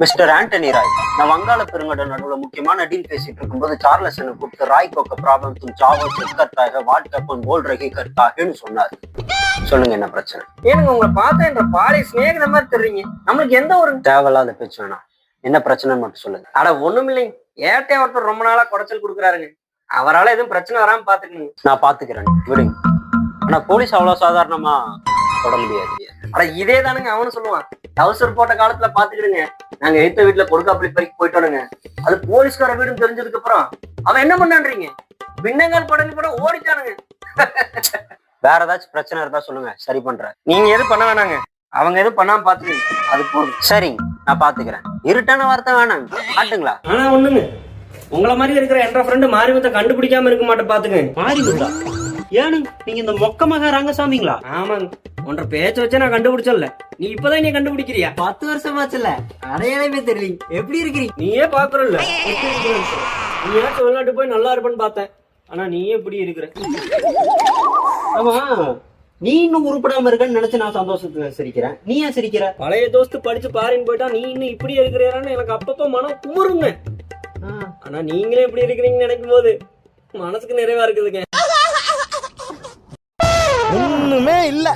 Mister Antony Rai, நான் வங்காள பெருங்கடல் நடுவுல முக்கியமான டீல் பேசிட்டு இருக்கும்போது சார்லஸ் என்ன கூப்பிட்டு ராய் கோக்க ப்ராப்ளம் தும் சாவோ செக் करता है वाट अपन बोल रही करता है சொன்னாரு. சொல்லுங்க, என்ன பிரச்சனை? ஏனுங்க உங்களை பார்த்தா என்ற பாடி ஸ்நேகித மாதிரி தெரியுங்க. நம்மளுக்கு எந்த ஒரு தேவையில்லாத பேச்சு வேணாம். என்ன பிரச்சனை மட்டும் சொல்லுங்க. அட ஒண்ணும் இல்லைங்க. ஏட்டே ஒருத்தர் ரொம்ப நாளா குடைச்சல் கொடுக்குறாருங்க. அவரால் எதுவும் பிரச்சனை வராம பாத்துக்கணுங்க. நான் பாத்துக்கிறேன், விடுங்க. ஆனா போலீஸ் அவ்வளவு சாதாரணமா தொட முடியாது. அட இதே தானுங்க அவனு சொல்லுவான். டவுசர் போட்ட காலத்துல பாத்துக்கிடுங்க, நாங்க எழுத்த வீட்டுல கொடுக்காப்பள்ளி பறிக்கு போயிட்டோனுங்க. அது போலீஸ்கார வீடுன்னு தெரிஞ்சதுக்கு அப்புறம் அவன் என்ன பண்ணான்றீங்க, பின்னங்கால் படங்கு படம் ஓடிட்டானுங்க. வேற ஏதாச்சும் பிரச்சனை இருந்தா சொல்லுங்க, சரி பண்றேன். நீங்க எதுவும் பண்ண வேணாங்க, அவங்க எதுவும் பண்ணாம பாத்துக்கங்க, அது போதும். சரிங்க, நான் பாத்துக்கிறேன். இருட்டான வார்த்தை வேணாம், காட்டுங்களா? ஆனா ஒண்ணுங்க, உங்களை மாதிரி இருக்கிற என்ற ஃப்ரெண்டு மாரிமுத்தை கண்டுபிடிக்காம இருக்க மாட்டேன் பாத்துங்க. மாரிமுத்தா? ஏனுங்க நீங்க இந்த மொக்க மகா ரங்கசாமிங்களா? ஆமாங்க, உன்ற பேச்ச வச்சா நான் கண்டுபிடிச்சல. நீ இப்பதான் நீ கண்டுபிடிக்கிறியா? 10 வருஷமாச்சுல, அடையாளமே தெரியல. எப்படி இருக்கிறீங்க? நீயே பாக்குறல்ல, நீ ஏன் வெளிநாட்டு போய் நல்லா இருப்பேன்னு பார்த்தேன். ஆனா நீயே இப்படி இருக்கிற. ஆமா, நீ இன்னும் உருப்படாம இருக்கன்னு நினைச்சு நான் சந்தோஷத்துல சிரிக்கிறேன். நீ ஏன் சிரிக்கிற? பழைய தோஸ்து படிச்சு பாரின்னு போயிட்டா நீ இன்னும் இப்படி இருக்கிறான்னு எனக்கு அப்பப்ப மனம் குமுறுங்க. ஆனா நீங்களே இப்படி இருக்கிறீங்கன்னு நினைக்கும் போது மனசுக்கு நிறைவா இருக்குதுங்க. ஒண்ணுமே இல்ல.